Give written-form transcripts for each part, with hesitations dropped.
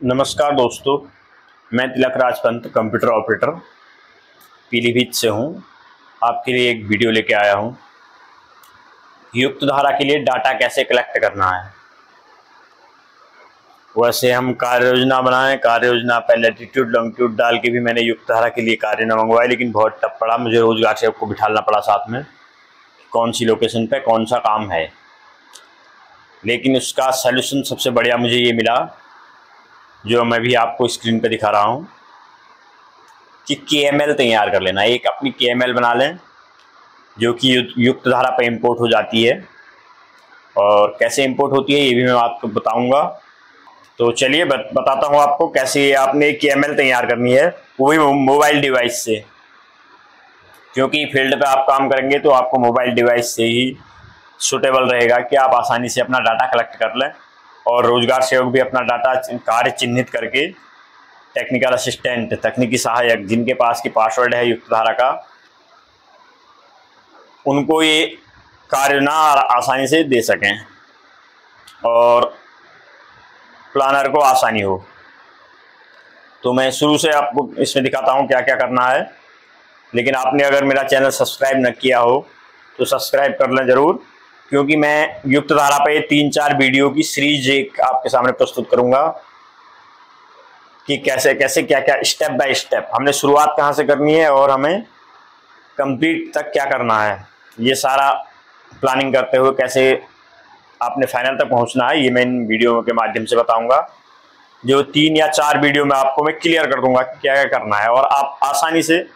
नमस्कार दोस्तों, मैं तिलक राज पंत कंप्यूटर ऑपरेटर पीलीभीत से हूँ। आपके लिए एक वीडियो लेके आया हूँ। युक्त धारा के लिए डाटा कैसे कलेक्ट करना है। वैसे हम कार्य योजना बनाएं, कार्य योजना पे लैटिट्यूड लॉन्गिट्यूड डाल के भी मैंने युक्त धारा के लिए कार्य न मंगवाए, लेकिन बहुत टफ पड़ा। मुझे रोजगार सेवक को बिठाना पड़ा साथ में, कौन सी लोकेशन पे कौन सा काम है। लेकिन उसका सलूशन सबसे बढ़िया मुझे ये मिला, जो मैं भी आपको स्क्रीन पे दिखा रहा हूँ, कि KML तैयार कर लेना। एक अपनी KML बना लें जो कि युक्त धारा पर इंपोर्ट हो जाती है, और कैसे इंपोर्ट होती है ये भी मैं आपको बताऊंगा। तो चलिए बताता हूँ आपको कैसे आपने KML तैयार करनी है, वो भी मोबाइल डिवाइस से। क्योंकि फील्ड पे आप काम करेंगे तो आपको मोबाइल डिवाइस से ही सूटेबल रहेगा कि आप आसानी से अपना डाटा कलेक्ट कर लें। और रोजगार सेवक भी अपना डाटा कार्य चिन्हित करके टेक्निकल असिस्टेंट, तकनीकी सहायक, जिनके पास की पासवर्ड है युक्त धारा का, उनको ये कार्य ना आसानी से दे सकें और प्लानर को आसानी हो। तो मैं शुरू से आपको इसमें दिखाता हूँ क्या क्या करना है। लेकिन आपने अगर मेरा चैनल सब्सक्राइब न किया हो तो सब्सक्राइब कर लें ज़रूर, क्योंकि मैं युक्त धारा पे 3-4 वीडियो की सीरीज एक आपके सामने प्रस्तुत करूँगा कि कैसे कैसे क्या क्या स्टेप बाय स्टेप हमने शुरुआत कहाँ से करनी है और हमें कंप्लीट तक क्या करना है। ये सारा प्लानिंग करते हुए कैसे आपने फाइनल तक पहुँचना है, ये मैं इन वीडियो के माध्यम से बताऊँगा। जो 3 या 4 वीडियो में आपको मैं क्लियर कर दूंगा कि क्या क्या करना है, और आप आसानी से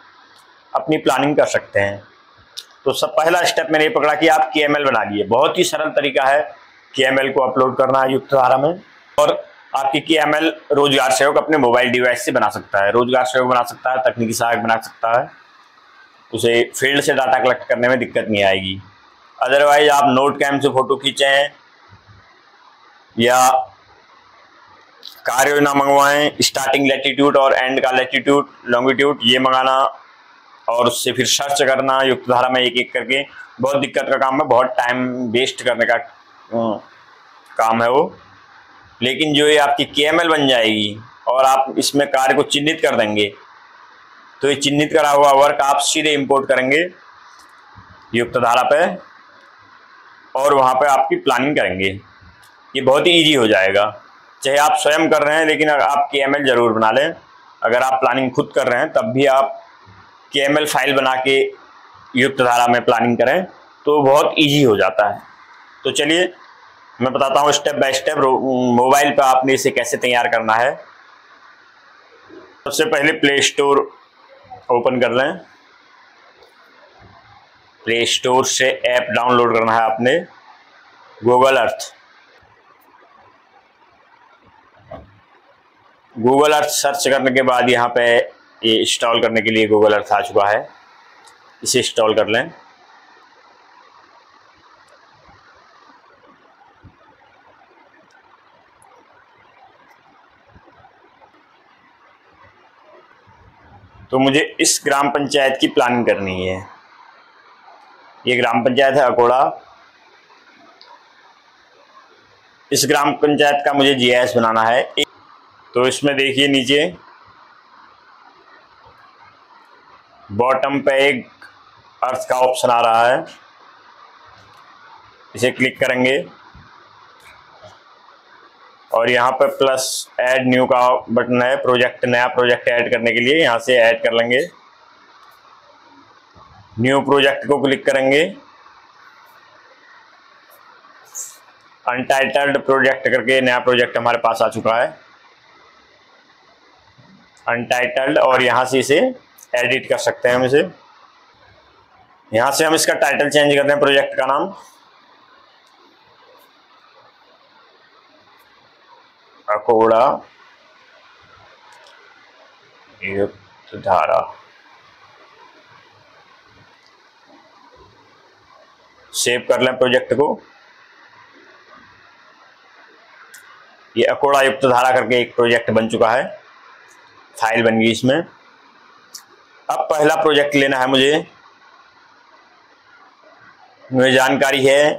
अपनी प्लानिंग कर सकते हैं। तो सब पहला स्टेप मैंने ये पकड़ा कि आप KML बना लिए। बहुत ही सरल तरीका है KML को अपलोड करना है युक्त धारा में, और आपकी KML रोजगार सेवक अपने मोबाइल डिवाइस से बना सकता है। रोजगार सेवक बना सकता है, तकनीकी सहायक बना सकता है, उसे फील्ड से डाटा कलेक्ट करने में दिक्कत नहीं आएगी। अदरवाइज आप नोट कैम से फोटो खींचें या कार्य योजना मंगवाएं, स्टार्टिंग लैटिट्यूड और एंड का लैटिट्यूड लॉन्गिट्यूड ये मंगाना, और उससे फिर सर्च करना युक्त धारा में एक एक करके, बहुत दिक्कत का काम है, बहुत टाइम वेस्ट करने का काम है वो। लेकिन जो ये आपकी KML बन जाएगी और आप इसमें कार्य को चिन्हित कर देंगे, तो ये चिन्हित करा हुआ वर्क आप सीधे इंपोर्ट करेंगे युक्त धारा पे, और वहाँ पे आपकी प्लानिंग करेंगे। ये बहुत ही ईजी हो जाएगा। चाहे आप स्वयं कर रहे हैं, लेकिन अगर आप KML ज़रूर बना लें। अगर आप प्लानिंग खुद कर रहे हैं तब भी आप KML फाइल बना के युक्त धारा में प्लानिंग करें तो बहुत इजी हो जाता है। तो चलिए मैं बताता हूँ स्टेप बाय स्टेप मोबाइल पर आपने इसे कैसे तैयार करना है। सबसे पहले प्ले स्टोर ओपन कर लें। प्ले स्टोर से ऐप डाउनलोड करना है आपने, Google Earth. Google Earth search करने के बाद यहाँ पे ये इंस्टॉल करने के लिए गूगल अर्थ आ चुका है, इसे इंस्टॉल कर लें। तो मुझे इस ग्राम पंचायत की प्लानिंग करनी है। ये ग्राम पंचायत है अकोड़ा। इस ग्राम पंचायत का मुझे GIS बनाना है। तो इसमें देखिए नीचे बॉटम पे एक अर्थ का ऑप्शन आ रहा है, इसे क्लिक करेंगे और यहाँ पर प्लस ऐड न्यू का बटन है, प्रोजेक्ट, नया प्रोजेक्ट ऐड करने के लिए यहाँ से ऐड कर लेंगे। न्यू प्रोजेक्ट को क्लिक करेंगे, अनटाइटल्ड प्रोजेक्ट करके नया प्रोजेक्ट हमारे पास आ चुका है, अनटाइटल्ड, और यहाँ से इसे एडिट कर सकते हैं हम इसे। यहाँ से हम इसका टाइटल चेंज करते हैं, प्रोजेक्ट का नाम अकोड़ा युक्त धारा। सेव कर लें प्रोजेक्ट को। ये अकोड़ा युक्त धारा करके एक प्रोजेक्ट बन चुका है, फाइल बन गई इसमें। अब पहला प्रोजेक्ट लेना है मुझे जानकारी है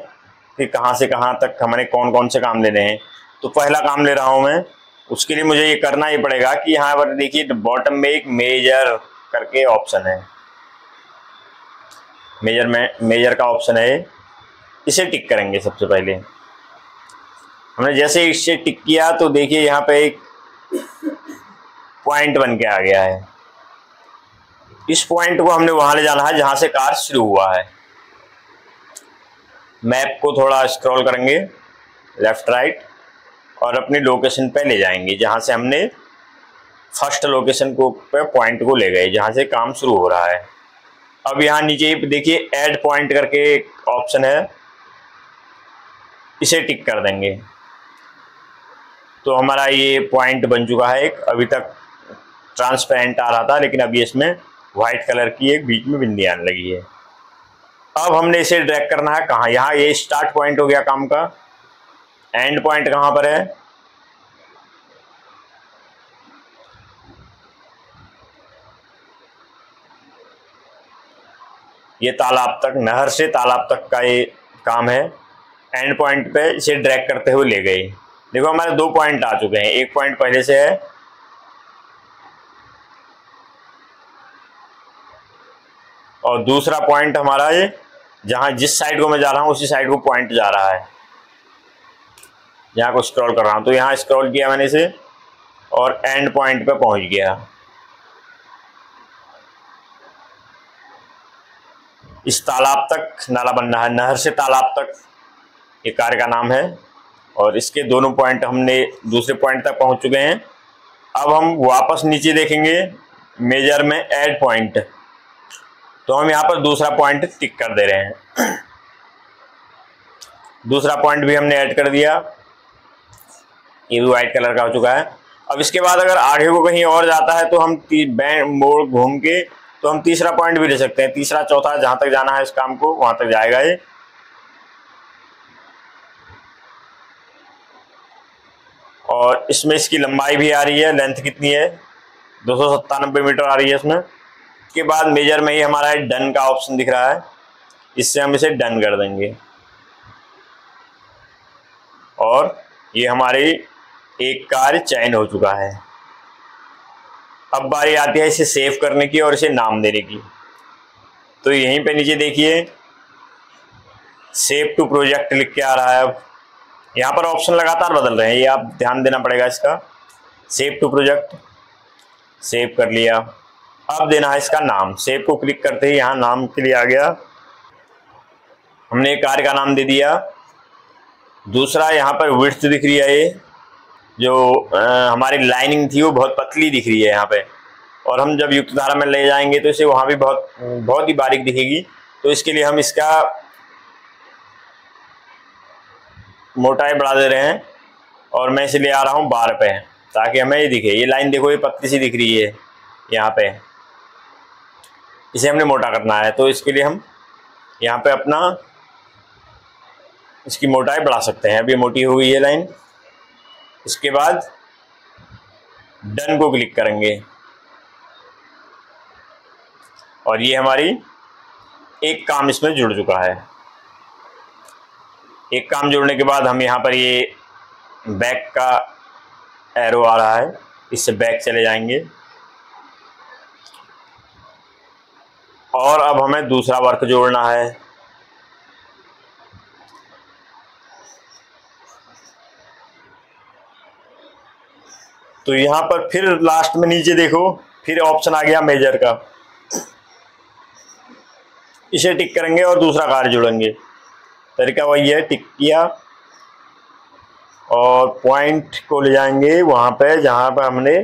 कि कहाँ से कहाँ तक हमारे कौन कौन से काम लेने हैं। तो पहला काम ले रहा हूँ मैं, उसके लिए मुझे ये करना ही पड़ेगा कि यहाँ पर देखिए बॉटम में एक मेजर करके ऑप्शन है, मेजर का ऑप्शन है, इसे टिक करेंगे। सबसे पहले हमने जैसे इसे टिक किया तो देखिए यहाँ पे एक पॉइंट बन के आ गया है। इस पॉइंट को हमने वहां ले जाना है जहां से कार शुरू हुआ है। मैप को थोड़ा स्क्रॉल करेंगे लेफ्ट राइट और अपनी लोकेशन पे ले जाएंगे जहां से हमने फर्स्ट लोकेशन को पे पॉइंट को ले गए जहां से काम शुरू हो रहा है। अब यहाँ नीचे देखिए ऐड पॉइंट करके एक ऑप्शन है, इसे टिक कर देंगे तो हमारा ये पॉइंट बन चुका है एक। अभी तक ट्रांसपेरेंट आ रहा था लेकिन अभी इसमें व्हाइट कलर की एक बीच में बिंदी आने लगी है। अब हमने इसे ड्रैग करना है कहाँ, यहाँ ये स्टार्ट पॉइंट हो गया काम का। एंड पॉइंट कहाँ पर है, ये तालाब तक, नहर से तालाब तक का ये काम है। एंड पॉइंट पे इसे ड्रैग करते हुए ले गए। देखो हमारे 2 पॉइंट आ चुके हैं, एक पॉइंट पहले से है और दूसरा पॉइंट हमारा ये जहां जिस साइड को मैं जा रहा हूं उसी साइड को पॉइंट जा रहा है। यहाँ को स्क्रॉल कर रहा हूं तो यहाँ स्क्रॉल किया मैंने इसे और एंड पॉइंट पे पहुंच गया। इस तालाब तक नाला बनना है, नहर से तालाब तक ये कार का नाम है। और इसके दोनों पॉइंट हमने दूसरे पॉइंट तक पहुंच चुके हैं। अब हम वापस नीचे देखेंगे मेजर में ऐड पॉइंट, तो हम यहाँ पर दूसरा पॉइंट टिक कर दे रहे हैं। दूसरा पॉइंट भी हमने ऐड कर दिया, ये भी व्हाइट कलर का हो चुका है। अब इसके बाद अगर आगे को कहीं और जाता है तो हम मोड़ घूम के तो हम तीसरा पॉइंट भी ले सकते हैं। तीसरा चौथा जहां तक जाना है इस काम को वहां तक जाएगा ये। और इसमें इसकी लंबाई भी आ रही है, लेंथ कितनी है 297 मीटर आ रही है इसमें। इसके बाद मेजर में ही हमारा डन का ऑप्शन दिख रहा है, इससे हम इसे डन कर देंगे और ये हमारी एक कार्य चयन हो चुका है। अब बारी आती है इसे सेव करने की और इसे नाम देने की। तो यहीं पे नीचे देखिए सेव टू प्रोजेक्ट लिख के आ रहा है। अब यहाँ पर ऑप्शन लगातार बदल रहे हैं, ये आप ध्यान देना पड़ेगा इसका। सेव टू प्रोजेक्ट, सेव कर लिया। अब देना है इसका नाम, सेव को क्लिक करते ही यहाँ नाम के लिए आ गया। हमने कार्य का नाम दे दिया। दूसरा यहाँ पर विड्थ दिख रही है, ये जो हमारी लाइनिंग थी वो बहुत पतली दिख रही है यहाँ पे, और हम जब युक्त धारा में ले जाएंगे तो इसे वहाँ भी बहुत ही बारीक दिखेगी। तो इसके लिए हम इसका मोटाई बढ़ा दे रहे हैं और मैं इसे ले आ रहा हूँ 12 पे ताकि हमें ये दिखे। ये लाइन देखो ये पतली सी दिख रही है यहाँ पे, इसे हमने मोटा करना है। तो इसके लिए हम यहाँ पे अपना इसकी मोटाई बढ़ा सकते हैं। अब ये मोटी हो गई है लाइन। इसके बाद डन को क्लिक करेंगे और ये हमारी एक काम इसमें जुड़ चुका है। एक काम जुड़ने के बाद हम यहाँ पर ये बैक का एरो आ रहा है, इससे बैक चले जाएंगे और अब हमें दूसरा वर्क जोड़ना है। तो यहाँ पर फिर लास्ट में नीचे देखो फिर ऑप्शन आ गया मेजर का, इसे टिक करेंगे और दूसरा कार्य जोड़ेंगे। तरीका वही है, टिक किया और पॉइंट को ले जाएंगे वहां पे जहां पर हमने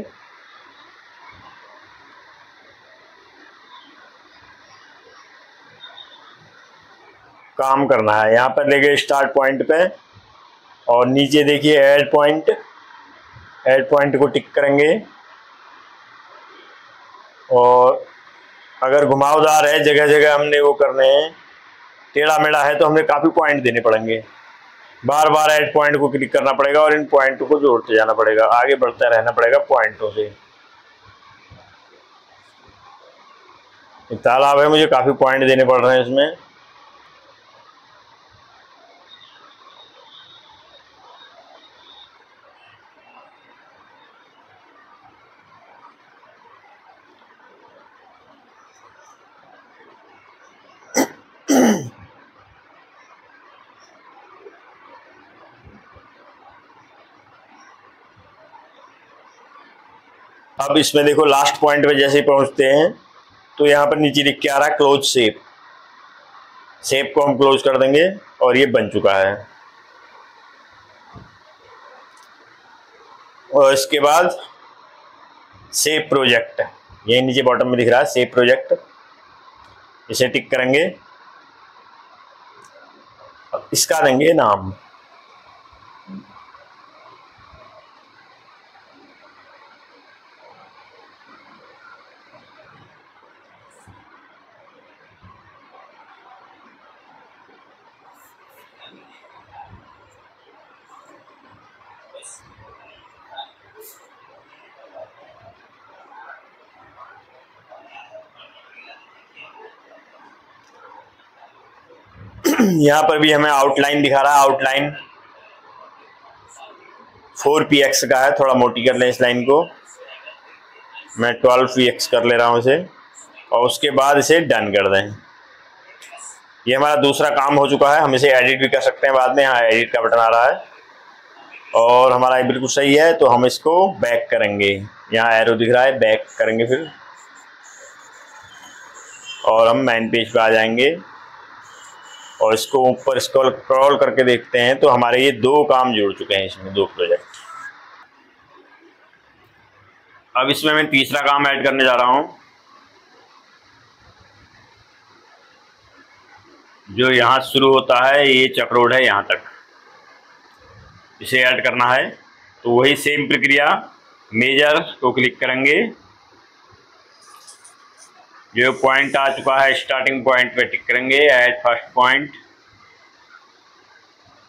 काम करना है। यहाँ पर ले गए स्टार्ट पॉइंट पे और नीचे देखिए ऐड पॉइंट, ऐड पॉइंट को टिक करेंगे और अगर घुमावदार है जगह जगह हमने वो करने हैं, टेढ़ा मेढ़ा है तो हमें काफ़ी पॉइंट देने पड़ेंगे। बार बार ऐड पॉइंट को क्लिक करना पड़ेगा और इन पॉइंटों को जोड़ते जाना पड़ेगा, आगे बढ़ता रहना पड़ेगा पॉइंटों से। तालाब है, मुझे काफ़ी पॉइंट देने पड़ रहे हैं इसमें। अब इसमें देखो लास्ट पॉइंट पे जैसे ही पहुंचते हैं तो यहाँ पर नीचे लिख के आ रहा है क्लोज शेप। शेप को हम क्लोज कर देंगे और ये बन चुका है। और इसके बाद सेव प्रोजेक्ट, ये नीचे बॉटम में दिख रहा है सेव प्रोजेक्ट, इसे टिक करेंगे। अब इसका देंगे नाम। यहाँ पर भी हमें आउटलाइन दिखा रहा है। आउटलाइन 4px का है, थोड़ा मोटी कर लें इस लाइन को। मैं 12px कर ले रहा हूँ इसे और उसके बाद इसे डन कर दें। ये हमारा दूसरा काम हो चुका है। हम इसे एडिट भी कर सकते हैं बाद में। यहाँ एडिट का बटन आ रहा है और हमारा ये बिल्कुल सही है। तो हम इसको बैक करेंगे, यहाँ एरो दिख रहा है, बैक करेंगे फिर और हम मेन पेज पे आ जाएंगे और इसको ऊपर स्क्रॉल करके देखते हैं तो हमारे ये दो काम जुड़ चुके हैं इसमें, दो प्रोजेक्ट। अब इसमें मैं तीसरा काम ऐड करने जा रहा हूँ, जो यहाँ शुरू होता है, ये चक्रोड है यहाँ तक, इसे ऐड करना है। तो वही सेम प्रक्रिया, मेजर को क्लिक करेंगे, जो पॉइंट आ चुका है स्टार्टिंग पॉइंट पे टिक करेंगे, ऐड फर्स्ट पॉइंट।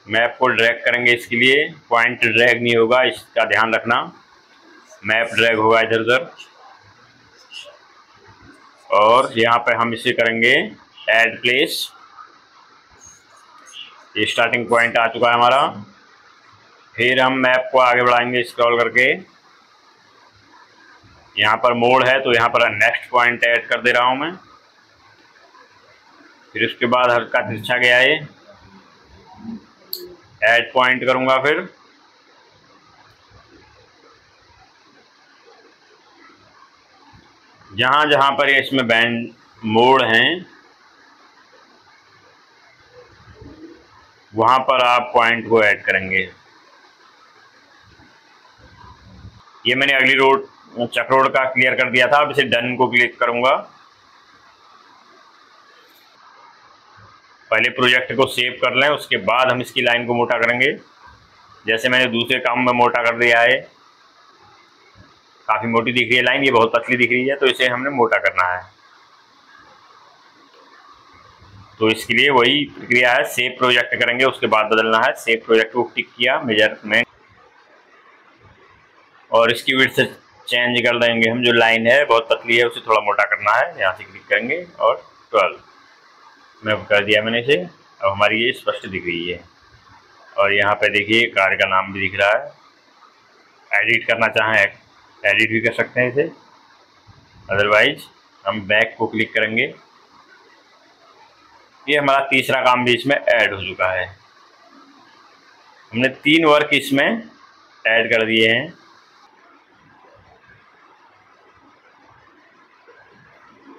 मैप को ड्रैग करेंगे, इसके लिए पॉइंट ड्रैग नहीं होगा, इसका ध्यान रखना, मैप ड्रैग होगा इधर उधर। और यहाँ पे हम इसे करेंगे ऐड प्लेस। ये स्टार्टिंग पॉइंट आ चुका है हमारा। फिर हम मैप को आगे बढ़ाएंगे स्क्रॉल करके, यहाँ पर मोड़ है तो यहाँ पर नेक्स्ट पॉइंट ऐड कर दे रहा हूँ मैं। फिर उसके बाद हल्का तिरछा गया है, ऐड पॉइंट करूँगा। फिर जहाँ जहाँ पर इसमें बैंड मोड़ हैं वहाँ पर आप पॉइंट को ऐड करेंगे। ये मैंने अगली रोड चक्रोड का क्लियर कर दिया था। अब इसे डन को क्लिक करूँगा। पहले प्रोजेक्ट को सेव कर लें, उसके बाद हम इसकी लाइन को मोटा करेंगे। जैसे मैंने दूसरे काम में मोटा कर दिया है, काफ़ी मोटी दिख रही है लाइन, ये बहुत पतली दिख रही है, तो इसे हमने मोटा करना है। तो इसके लिए वही प्रक्रिया है, सेव प्रोजेक्ट करेंगे, उसके बाद बदलना है। सेव प्रोजेक्ट को टिक किया, मेजरमेंट, और इसकी विड्थ चेंज कर देंगे हम। जो लाइन है बहुत पतली है, उसे थोड़ा मोटा करना है। यहाँ से क्लिक करेंगे और 12 मैं कर दिया मैंने इसे। अब हमारी ये स्पष्ट दिख रही है। और यहाँ पे देखिए कार का नाम भी दिख रहा है। एडिट करना चाहें एडिट भी कर सकते हैं इसे, अदरवाइज हम बैक को क्लिक करेंगे। ये हमारा तीसरा काम भी इसमें ऐड हो चुका है। हमने 3 वर्क इसमें ऐड कर दिए हैं।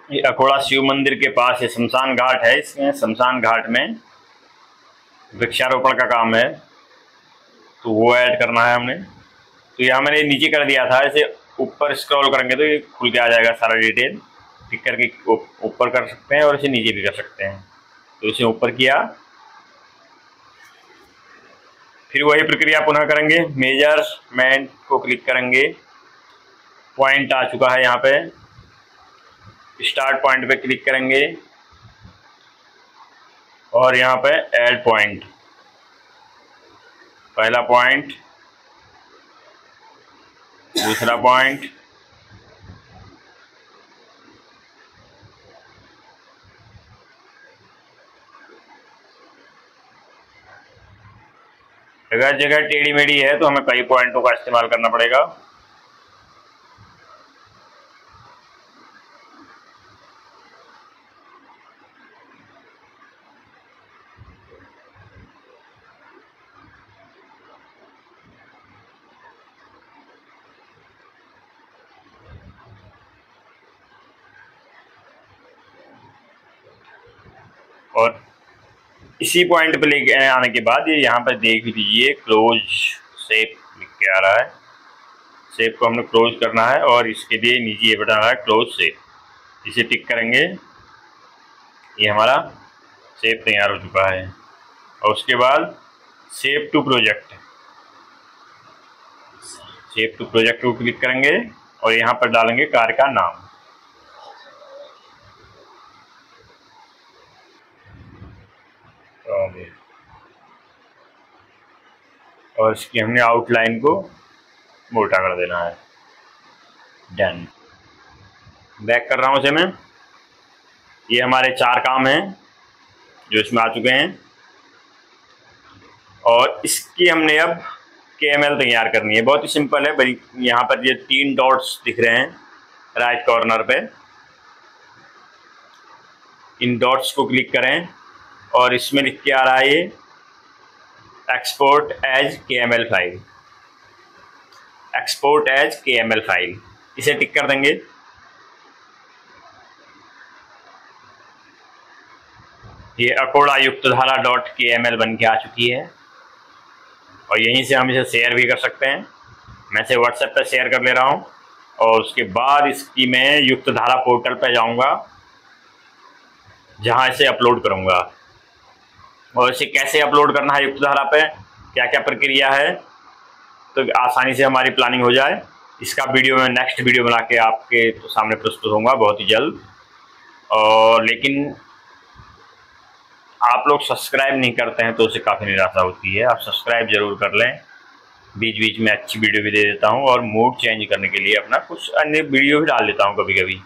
ये अकोड़ा शिव मंदिर के पास ये शमशान घाट है। इसमें शमशान घाट में वृक्षारोपण का काम है, तो वो ऐड करना है हमने। तो यहाँ मैंने नीचे कर दिया था, इसे ऊपर स्क्रॉल करेंगे तो ये खुल के आ जाएगा सारा डिटेल। टिक करके ऊपर कर सकते हैं और इसे नीचे भी कर सकते हैं। तो इसे ऊपर किया, फिर वही प्रक्रिया पुनः करेंगे। मेजरमेंट को क्लिक करेंगे, पॉइंट आ चुका है यहाँ पे, स्टार्ट पॉइंट पे क्लिक करेंगे और यहाँ पे ऐड पॉइंट, पहला पॉइंट, दूसरा पॉइंट, अगर जगह टेढ़ी मेढ़ी है तो हमें कई पॉइंटों का इस्तेमाल करना पड़ेगा। और इसी पॉइंट पे लेके आने के बाद ये यहाँ पर देख लीजिए क्लोज शेप लिख के आ रहा है। शेप को हमने क्लोज करना है और इसके लिए नीचे ये बटन आ रहा है क्लोज शेप। इसे टिक करेंगे, ये हमारा शेप तैयार हो चुका है। और उसके बाद save to project, save to project को क्लिक करेंगे और यहाँ पर डालेंगे कार का नाम। और इसकी हमने आउटलाइन को मोटा कर देना है। डन। बैक कर रहा हूँ इसे मैं। ये हमारे 4 काम हैं जो इसमें आ चुके हैं और इसकी हमने अब KML तैयार करनी है। बहुत ही सिंपल है भाई। यहाँ पर ये 3 डॉट्स दिख रहे हैं राइट कॉर्नर पे, इन डॉट्स को क्लिक करें और इसमें लिख के आ रहा है ये export as KML file, export as KML file. इसे टिक कर देंगे। ये अकोड़ा युक्त धारा .KML बन के आ चुकी है और यहीं से हम इसे शेयर भी कर सकते हैं। मैं इसे व्हाट्सएप पर शेयर कर ले रहा हूँ और उसके बाद इसकी मैं युक्त धारा पोर्टल पर जाऊँगा जहाँ इसे अपलोड करूँगा। और इसे कैसे अपलोड करना है युक्त धारा पे, क्या क्या प्रक्रिया है, तो आसानी से हमारी प्लानिंग हो जाए, इसका वीडियो मैं नेक्स्ट वीडियो बना के आपके सामने प्रस्तुत होऊंगा बहुत ही जल्द। और लेकिन आप लोग सब्सक्राइब नहीं करते हैं तो उसे काफ़ी निराशा होती है। आप सब्सक्राइब जरूर कर लें। बीच बीच में अच्छी वीडियो भी दे देता हूं और मूड चेंज करने के लिए अपना कुछ अन्य वीडियो भी डाल देता हूं कभी कभी।